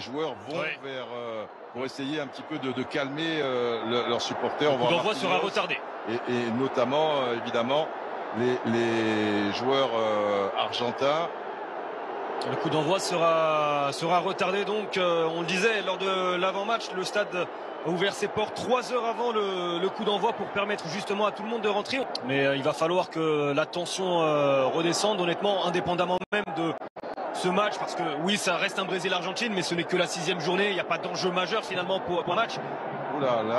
joueurs vont vers pour essayer un petit peu de calmer leurs supporters. Le coup d'envoi sera retardé. Et notamment, évidemment, les joueurs argentins. Le coup d'envoi sera retardé, donc on le disait lors de l'avant-match, le stade a ouvert ses portes 3 heures avant le coup d'envoi pour permettre justement à tout le monde de rentrer. Mais il va falloir que la tension redescende, honnêtement, indépendamment même de ce match, parce que oui, ça reste un Brésil-Argentine, mais ce n'est que la 6e journée, il n'y a pas d'enjeu majeur finalement pour un match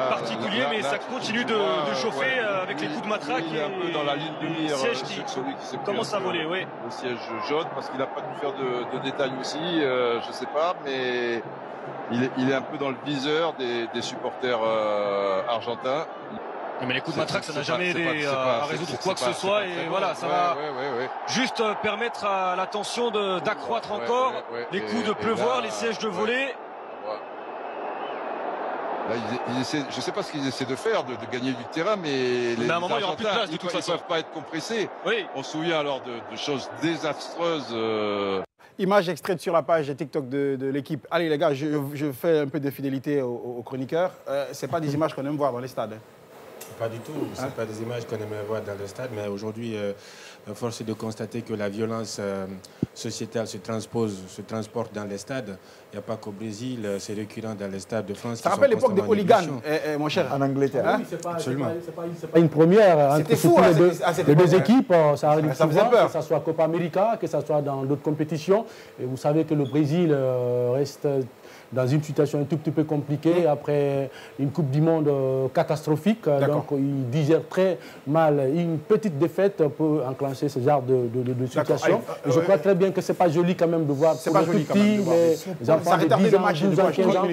particulier, mais ça continue de chauffer avec les coups de matraque. Il est un peu dans la ligne du mire, siège qui commence à voler, oui. Au siège jaune, parce qu'il n'a pas dû faire de détails aussi, je ne sais pas, mais il est un peu dans le viseur des supporters argentins. Mais les coups de matraque, ça n'a jamais aidé à résoudre quoi que ce soit, et voilà, ça va juste permettre à la tension d'accroître encore. Les coups de pleuvoir, les sièges de voler. Là, je ne sais pas ce qu'ils essaient de faire, de gagner du terrain, mais à un moment, il n'y aura plus de place de toute façon. Ils ne peuvent pas être compressés. Oui. On se souvient alors de choses désastreuses. Image extraite sur la page TikTok de l'équipe. Allez les gars, je fais un peu de fidélité aux chroniqueurs. Ce n'est pas des images qu'on aime voir dans les stades. Pas du tout, ce n'est pas des images qu'on aimerait voir dans le stade, mais aujourd'hui, force est de constater que la violence sociétale se transporte dans les stades. Il n'y a pas qu'au Brésil, c'est récurrent dans les stades de France. Ça rappelle l'époque des hooligans, mon cher. En Angleterre. Hein? Oui, c'est pas une première entre fou, les deux équipes. Ça arrive ça souvent, peur. que ce soit Copa América, que ce soit dans d'autres compétitions. Et vous savez que le Brésil reste dans une situation un tout petit peu compliquée après une Coupe du Monde catastrophique. Donc, il digère très mal. Une petite défaite peut enclencher ce genre de situation. Et je crois très bien que ce n'est pas joli quand même de voir pour les tout petits, les enfants de 10 ans, 12 ans, 15 ans.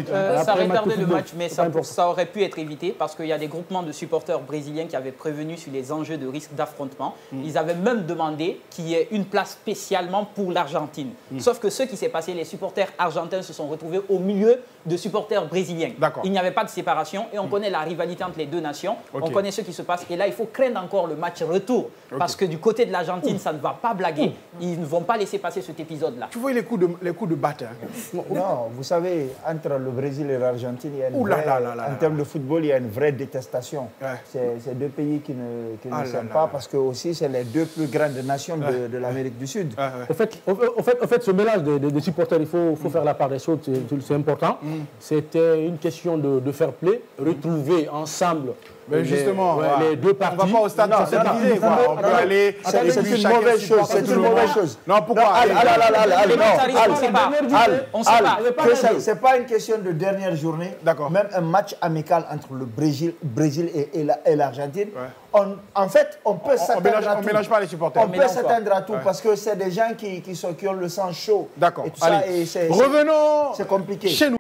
Ça retardait le match, mais ça aurait pu être évité parce qu'il y a des groupements de supporters brésiliens qui avaient prévenu sur les enjeux de risque d'affrontement. Ils avaient même demandé qu'il y ait une place spécialement pour l'Argentine. Sauf que ce qui s'est passé, les supporters argentins se sont retrouvés au milieu de supporters brésiliens. Il n'y avait pas de séparation et on connaît la rivalité entre les deux nations. On connaît ce qui se passe. Et là, il faut craindre encore le match retour parce que du côté de l'Argentine, ça ne va pas blaguer. Ils ne vont pas laisser passer cet épisode-là. Tu vois les coups de batte. Non, vous savez, entre le Brésil et l'Argentine, il y a en termes de football, il y a une vraie détestation. C'est deux pays qui ne s'aiment pas parce que aussi, c'est les deux plus grandes nations de l'Amérique du Sud. Au fait, ce mélange de supporters, il faut faire la part des choses, c'est important. C'était une question de fair play, retrouver ensemble justement, les deux parties. On ne va pas au stade pour se diviser. On peut aller... C'est une mauvaise chose. C'est une mauvaise chose. Non, pourquoi? C'est pas une question de dernière journée. Même un match amical entre le Brésil et l'Argentine. En fait, on peut s'attendre à tout. On ne mélange pas les supporters. On peut s'attendre à tout parce que c'est des gens qui ont le sang chaud. D'accord. Revenons c'est compliqué. Chez nous.